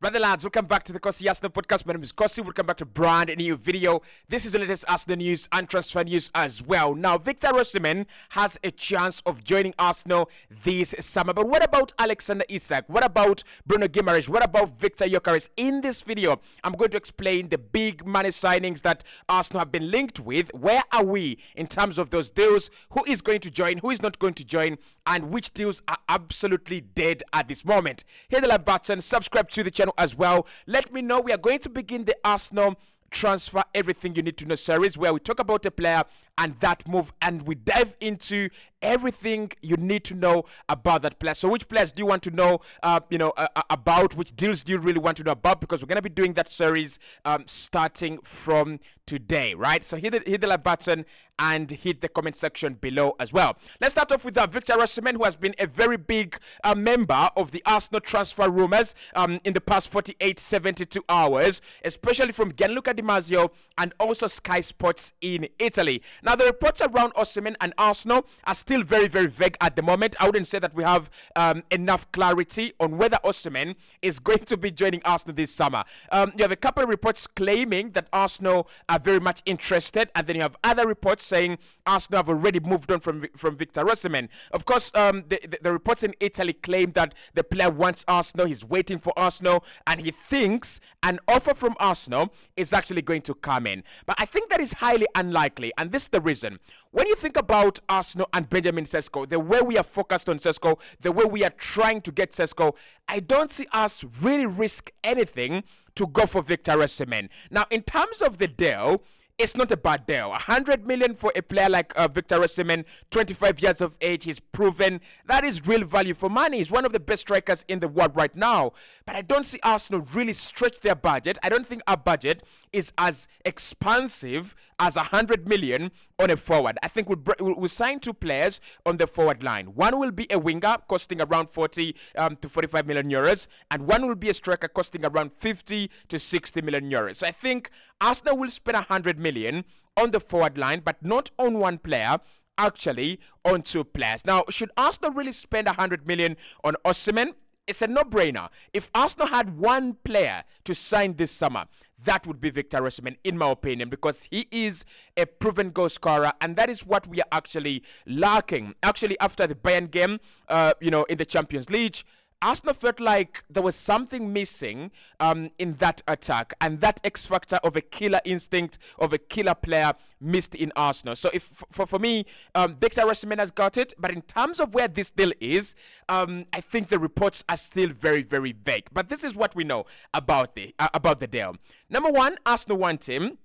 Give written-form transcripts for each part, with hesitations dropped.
Brother lads, welcome back to the Cossy Arsenal podcast. My name is Cossy. Welcome back to brand new video. This is the latest Arsenal news and transfer news as well. Now, Viktor Osimhen has a chance of joining Arsenal this summer. But what about Alexander Isak? What about Bruno Guimarães? What about Viktor Gyökeres? In this video, I'm going to explain the big money signings that Arsenal have been linked with. Where are we in terms of those deals? Who is going to join? Who is not going to join? And which deals are absolutely dead at this moment? Hit the like button, subscribe to the channel as well. Let me know. We are going to begin the Arsenal transfer everything you need to know series, where we talk about a player and that move, and we dive into everything you need to know about that player. So which players do you want to know about? Which deals do you really want to know about? Because we're going to be doing that series starting from today, right? So hit the like button and hit the comment section below as well. Let's start off with Viktor Osimhen, who has been a very big member of the Arsenal transfer rumors in the past 72 hours, especially from Gianluca Di Marzio and also Sky Sports in Italy. Now, the reports around Osimhen and Arsenal are still very, very vague at the moment. I wouldn't say that we have enough clarity on whether Osimhen is going to be joining Arsenal this summer. You have a couple of reports claiming that Arsenal are very much interested, and then you have other reports saying Arsenal have already moved on from Viktor Osimhen. Of course, the reports in Italy claim that the player wants Arsenal, he's waiting for Arsenal, and he thinks an offer from Arsenal is actually going to come in. But I think that is highly unlikely, and this is the reason. When you think about Arsenal and Benjamin Sesko, the way we are focused on Sesko, the way we are trying to get Sesko, I don't see us really risk anything to go for Viktor Osimhen. Now, in terms of the deal, it's not a bad deal. 100 million for a player like Viktor Osimhen, 25 years of age. He's proven that is real value for money. He's one of the best strikers in the world right now. But I don't see Arsenal really stretch their budget. I don't think our budget is as expansive as 100 million on a forward. I think we'll sign two players on the forward line. One will be a winger costing around 40 to 45 million euros, and one will be a striker costing around 50 to 60 million euros. So I think Arsenal will spend 100 million on the forward line, but not on one player, actually on two players. Now, should Arsenal really spend 100 million on Osimhen? It's a no-brainer. If Arsenal had one player to sign this summer, that would be Viktor Osimhen, in my opinion, because he is a proven goal scorer, and that is what we are actually lacking. Actually, after the Bayern game, in the Champions League, Arsenal felt like there was something missing in that attack, and that X factor of a killer instinct, of a killer player missed in Arsenal. So if for me, Viktor Osimhen has got it, but in terms of where this deal is, I think the reports are still very, very vague. But this is what we know about the deal. Number one, Arsenal want him.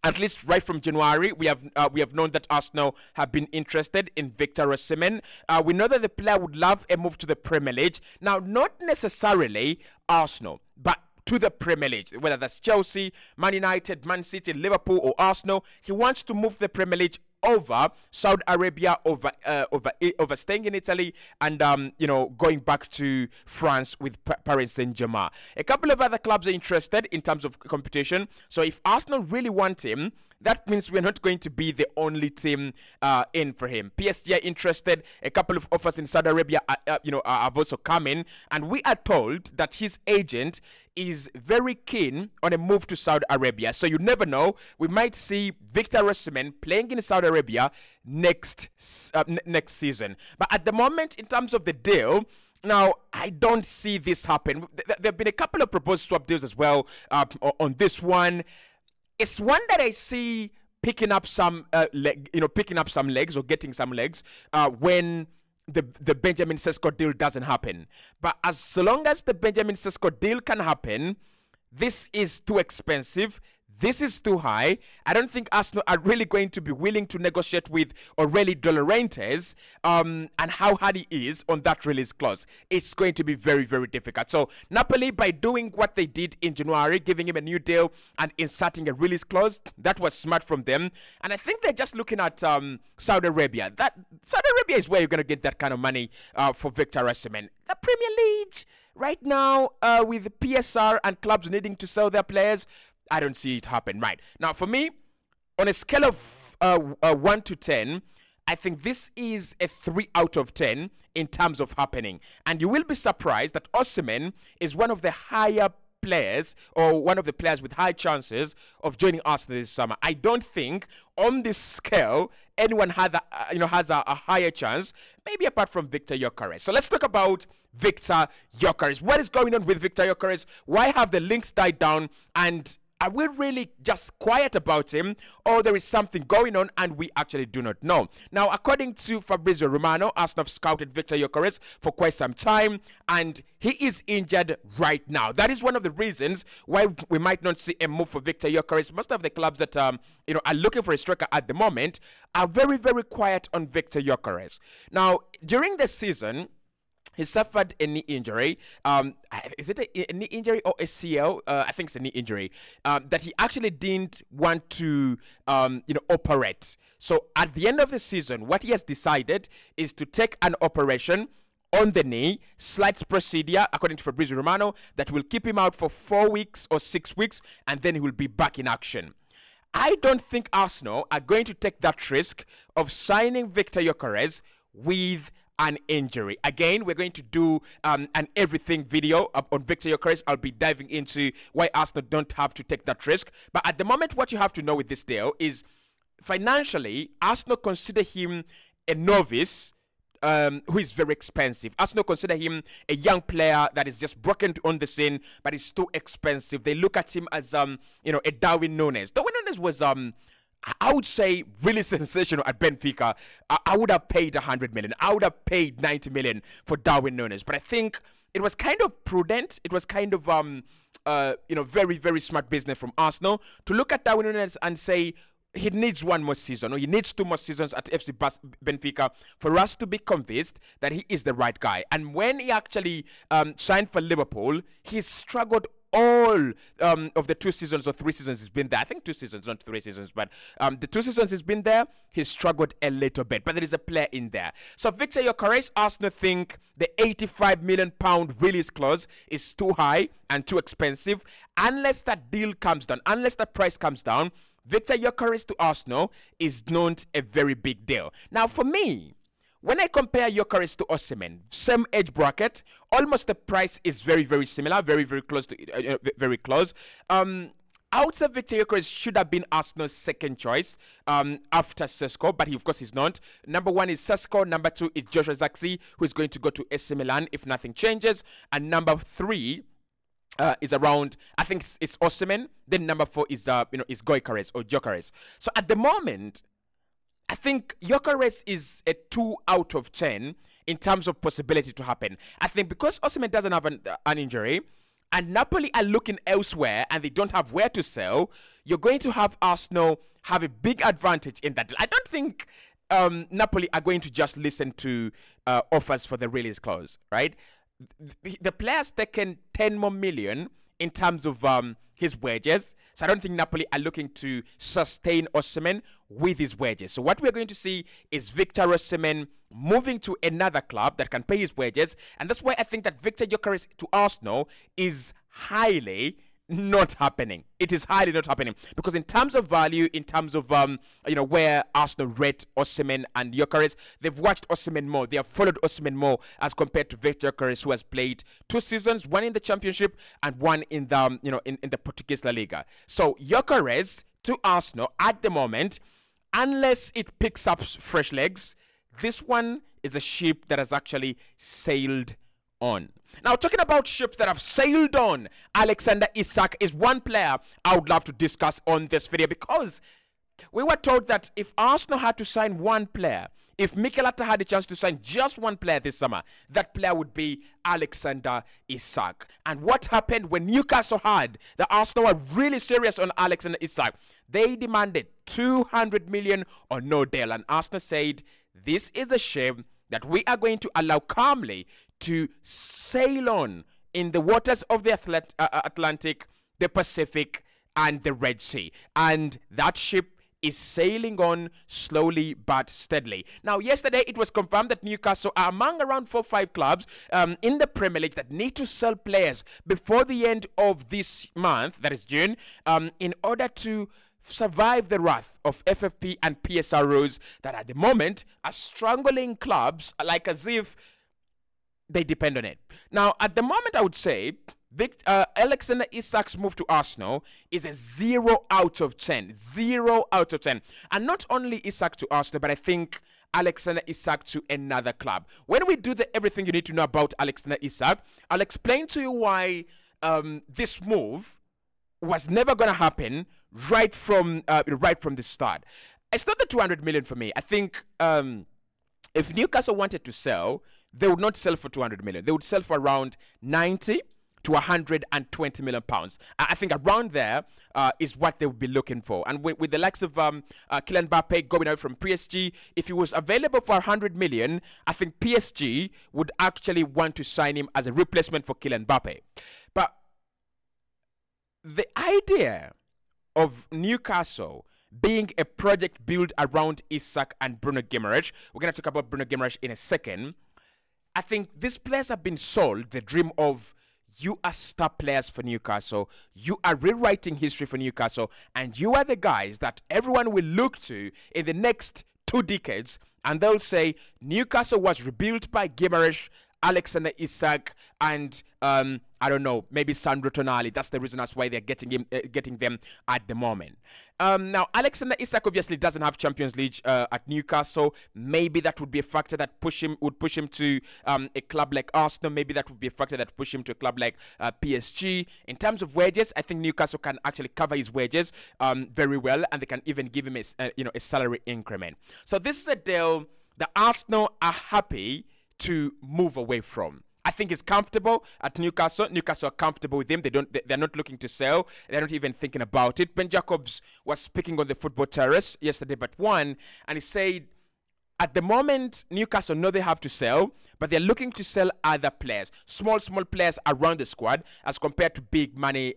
At least right from January, we have known that Arsenal have been interested in Viktor Osimhen. We know that the player would love a move to the Premier League. Now, not necessarily Arsenal, but to the Premier League, whether that's Chelsea, Man United, Man City, Liverpool, or Arsenal. He wants to move the Premier League over Saudi Arabia, over staying in Italy, and going back to France with Paris Saint-Germain. A couple of other clubs are interested in terms of competition. So if Arsenal really want him, that means we're not going to be the only team in for him. PSG are interested. A couple of offers in Saudi Arabia, have also come in, and we are told that his agent is very keen on a move to Saudi Arabia. So you never know. We might see Viktor Osimhen playing in Saudi Arabia next season. But at the moment, in terms of the deal, now, I don't see this happen. There have been a couple of proposed swap deals as well on this one. It's one that I see picking up some legs or getting some legs when the Benjamin Sesko deal doesn't happen. But as long as the Benjamin Sesko deal can happen, this is too expensive. This is too high. I don't think Arsenal are really going to be willing to negotiate with Aureli De Laurentiis and how hard he is on that release clause. It's going to be very, very difficult. So Napoli, by doing what they did in January, giving him a new deal and inserting a release clause, that was smart from them. And I think they're just looking at Saudi Arabia. That Saudi Arabia is where you're going to get that kind of money for Viktor Osimhen. The Premier League right now, with PSR and clubs needing to sell their players, I don't see it happen. Right now, for me, on a scale of 1 to 10, I think this is a 3 out of 10 in terms of happening. And you will be surprised that Osimhen is one of the higher players or one of the players with high chances of joining Arsenal this summer. I don't think on this scale anyone has a higher chance, maybe apart from Viktor Gyökeres. So let's talk about Viktor Gyökeres. What is going on with Viktor Gyökeres? Why have the links died down? And are we really just quiet about him, or there is something going on and we actually do not know? Now, according to Fabrizio Romano, Arsenal have scouted Viktor Gyökeres for quite some time, and he is injured right now. That is one of the reasons why we might not see a move for Viktor Gyökeres. Most of the clubs that are looking for a striker at the moment are very, very quiet on Viktor Gyökeres. Now, during the season, he suffered a knee injury. Is it a knee injury or a CL? I think it's a knee injury that he actually didn't want to, operate. So at the end of the season, what he has decided is to take an operation on the knee, slight procedure, according to Fabrizio Romano, that will keep him out for 4 weeks or 6 weeks, and then he will be back in action. I don't think Arsenal are going to take that risk of signing Viktor Gyökeres with an injury. Again, we're going to do an everything video on Viktor Gyökeres. I'll be diving into why Arsenal don't have to take that risk. But at the moment, what you have to know with this deal is financially, Arsenal consider him a novice who is very expensive. Arsenal consider him a young player that is just broken on the scene, but is too expensive. They look at him as a Darwin Núñez. Darwin Núñez was I would say really sensational at Benfica. I would have paid 100 million. I would have paid 90 million for Darwin Núñez. But I think it was kind of prudent. It was kind of very, very smart business from Arsenal to look at Darwin Núñez and say he needs one more season, or he needs 2 more seasons at FC Benfica for us to be convinced that he is the right guy. And when he actually signed for Liverpool, he struggled all of the 2 seasons or 3 seasons he's been there. I think 2 seasons, not 3 seasons, but the 2 seasons he's been there, he struggled a little bit. But there is a player in there. So Viktor Gyökeres, Arsenal think the £85 million release clause is too high and too expensive. Unless that deal comes down, unless that price comes down, Viktor Gyökeres to Arsenal is not a very big deal. Now, for me, when I compare Gyökeres to Osimhen, same age bracket, almost the price is very, very similar, very, very close to very close. I would say Viktor Gyökeres should have been Arsenal's second choice after Sesko, but he, of course, is not. Number 1 is Sesko. Number 2 is Joshua Zirkzee, who is going to go to AC Milan if nothing changes. And number 3 is around, I think it's Osimhen. Then number 4 is is Gyökeres or Gyökeres. So at the moment, I think Gyökeres is a 2 out of 10 in terms of possibility to happen. I think because Osimhen doesn't have an injury and Napoli are looking elsewhere and they don't have where to sell, you're going to have Arsenal have a big advantage in that deal. I don't think Napoli are going to just listen to offers for the release clause, right? The player's taken 10 more million in terms of his wages. So I don't think Napoli are looking to sustain Osimhen with his wages. So what we're going to see is Viktor Osimhen moving to another club that can pay his wages. And that's why I think that Viktor Gyökeres to Arsenal is highly not happening. It is highly not happening because in terms of value, in terms of where Arsenal rate Osimhen and Gyökeres, they've watched Osimhen more. They have followed Osimhen more as compared to Viktor Gyökeres, who has played 2 seasons, 1 in the Championship and 1 in the in the Portuguese La Liga. So Gyökeres to Arsenal at the moment, unless it picks up fresh legs, this one is a ship that has actually sailed on. Now, talking about ships that have sailed on, Alexander Isak is one player I would love to discuss on this video because we were told that if Arsenal had to sign one player, if Mikel Arteta had a chance to sign just one player this summer, that player would be Alexander Isak. And what happened when Newcastle heard that Arsenal were really serious on Alexander Isak? They demanded 200 million or no deal. And Arsenal said, this is a shame that we are going to allow calmly to sail on in the waters of the Atlantic, the Pacific, and the Red Sea. And that ship is sailing on slowly but steadily. Now, yesterday it was confirmed that Newcastle are among around 4 or 5 clubs in the Premier League that need to sell players before the end of this month, that is June, in order to survive the wrath of FFP and PSROs that at the moment are strangling clubs like as if they depend on it. Now, at the moment, I would say Alexander Isak's move to Arsenal is a 0 out of 10. 0 out of 10. And not only Isak to Arsenal, but I think Alexander Isak to another club. When we do the everything you need to know about Alexander Isak, I'll explain to you why this move was never going to happen right from the start. It's not the 200 million for me. I think if Newcastle wanted to sell, they would not sell for 200 million. They would sell for around 90 to 120 million pounds. I think around there is what they would be looking for. And with the likes of Kylian Mbappe going out from PSG, if he was available for 100 million, I think PSG would actually want to sign him as a replacement for Kylian Mbappe. But the idea of Newcastle being a project built around Isak and Bruno Guimarães, we're going to talk about Bruno Guimarães in a second. I think these players have been sold the dream of you are star players for Newcastle, you are rewriting history for Newcastle, and you are the guys that everyone will look to in the next 2 decades, and they'll say Newcastle was rebuilt by Guimarães, Alexander Isak, and I don't know, maybe Sandro Tonali. That's the reason that's why they're getting them at the moment. Now, Alexander Isak obviously doesn't have Champions League at Newcastle. Maybe that would be a factor that would push him to a club like Arsenal. Maybe that would be a factor that push him to a club like PSG. In terms of wages, I think Newcastle can actually cover his wages very well, and they can even give him a salary increment. So this is a deal that Arsenal are happy to move away from. I think he's comfortable at Newcastle. Newcastle are comfortable with him. They're not looking to sell. They're not even thinking about it. Ben Jacobs was speaking on the Football Terrace yesterday but one, and he said at the moment Newcastle know they have to sell, but they're looking to sell other players, small players around the squad as compared to big money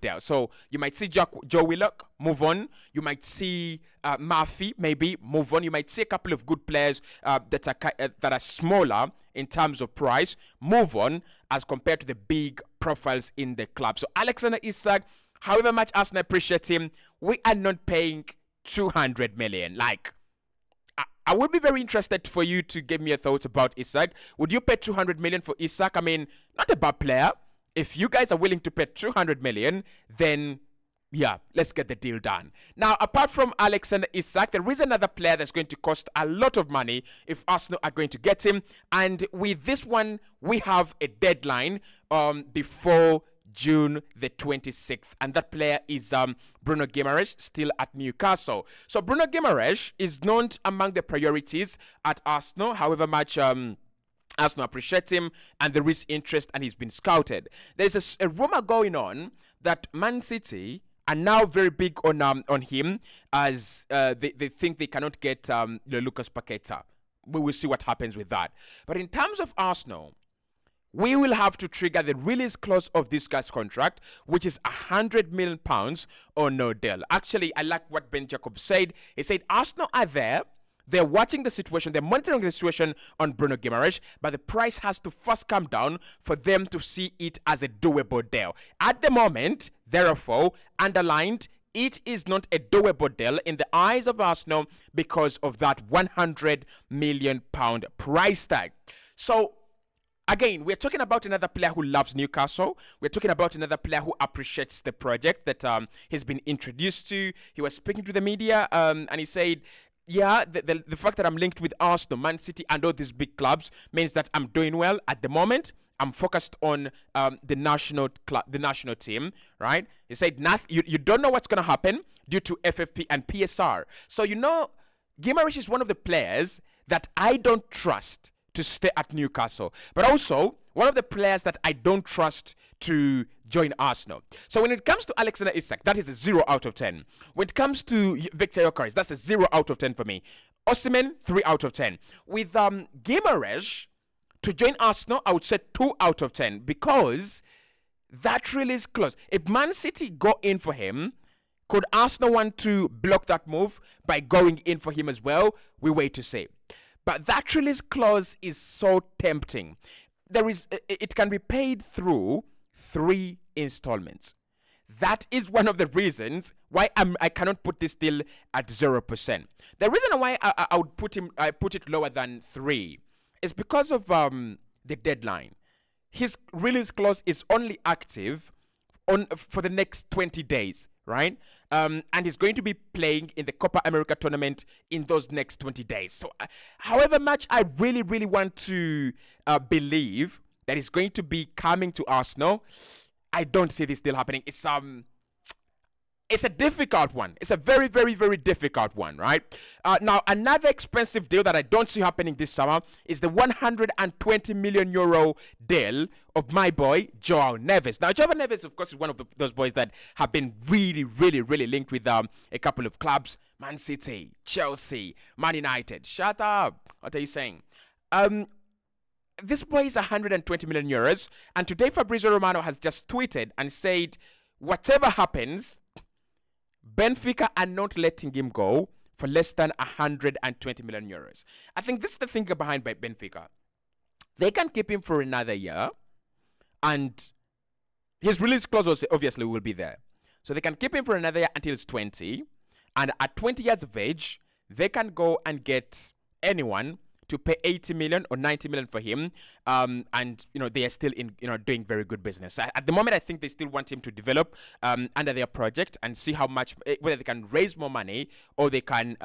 deals. So you might see Joe Willock move on. You might see Murphy maybe move on. You might see a couple of good players that are smaller in terms of price move on as compared to the big profiles in the club. So Alexander Isak, however much Arsenal appreciate him, we are not paying 200 million. Like, I would be very interested for you to give me your thoughts about Isak. Would you pay 200 million for Isak? I mean, not a bad player. If you guys are willing to pay 200 million, then yeah, let's get the deal done. Now, apart from Alexander Isak, there is another player that's going to cost a lot of money if Arsenal are going to get him. And with this one, we have a deadline before June the 26th. And that player is Bruno Guimarães, still at Newcastle. So Bruno Guimarães is not among the priorities at Arsenal, however much Arsenal appreciate him and there is interest and he's been scouted. There's a rumor going on that Man City are now very big on him as they think they cannot get Lucas Paqueta. We will see what happens with that. But in terms of Arsenal, we will have to trigger the release clause of this guy's contract, which is £100 million or no deal. Actually, I like what Ben Jacobs said. He said Arsenal are there. They're watching the situation. They're monitoring the situation on Bruno Guimarães, but the price has to first come down for them to see it as a doable deal. At the moment, therefore, underlined, it is not a doable deal in the eyes of Arsenal because of that £100 million price tag. So, again, we're talking about another player who loves Newcastle. We're talking about another player who appreciates the project that he's been introduced to. He was speaking to the media and he said, yeah, the fact that I'm linked with Arsenal, Man City, and all these big clubs means that I'm doing well at the moment. I'm focused on the national team, right? He said, you don't know what's going to happen due to FFP and PSR. So, Guimarães is one of the players that I don't trust to stay at Newcastle, but also one of the players that I don't trust to join Arsenal. So when it comes to Alexander Isak, that is a 0 out of 10. When it comes to Viktor Gyökeres, that's a 0 out of 10 for me. Osimhen, 3 out of 10. With Guimarães to join Arsenal, I would say 2 out of 10 because that release clause. If Man City go in for him, could Arsenal want to block that move by going in for him as well? We wait to see. But that release clause is so tempting. It can be paid through 3 installments. That is one of the reasons why I cannot put this deal at 0%. The reason why I would put it lower than 3 is because of the deadline. his release clause is only active on for the next 20 days, right? And he's going to be playing in the Copa America tournament in those next 20 days. So, however much I really, really want to believe that he's going to be coming to Arsenal, I don't see this deal happening. It's a difficult one. It's a very, very, very difficult one, right? Now, another expensive deal that I don't see happening this summer is the 120 million euro deal of my boy, João Neves. Now, João Neves, of course, is one of those boys that have been really, really, really linked with a couple of clubs. Man City, Chelsea, Man United. Shut up. What are you saying? This boy is 120 million euros. And today, Fabrizio Romano has just tweeted and said, whatever happens, Benfica are not letting him go for less than 120 million euros. I think this is the thinking behind Benfica. They can keep him for another year, and his release clause obviously will be there. So they can keep him for another year until he's 20, and at 20 years of age, they can go and get anyone to pay 80 million or 90 million for him, and they are still in doing very good business. So at the moment, I think they still want him to develop under their project and see how much, whether they can raise more money or they can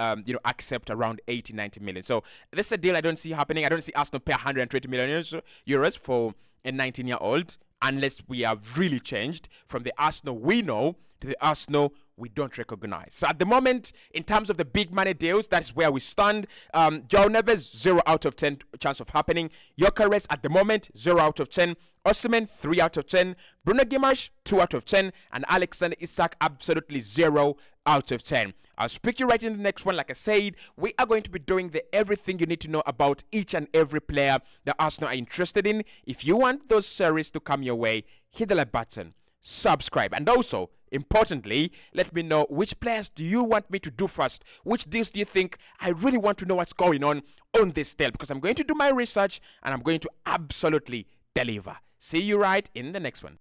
accept around 80-90 million. So this is a deal I don't see happening. I don't see Arsenal pay 120 million euros for a 19-year-old unless we have really changed from the Arsenal we know to the Arsenal we don't recognize. So at the moment, in terms of the big money deals, that's where we stand. João Neves, 0 out of 10 chance of happening. Gyökeres at the moment, 0 out of 10. Osimhen, 3 out of 10. Bruno Guimarães, 2 out of 10. And Alexander Isak, absolutely 0 out of 10. I'll speak to you right in the next one. Like I said, we are going to be doing everything you need to know about each and every player that Arsenal are interested in. If you want those series to come your way, hit the like button, subscribe, and also, importantly, let me know which players do you want me to do first. Which deals do you think I really want to know what's going on this deal? Because I'm going to do my research and I'm going to absolutely deliver. See you right in the next one.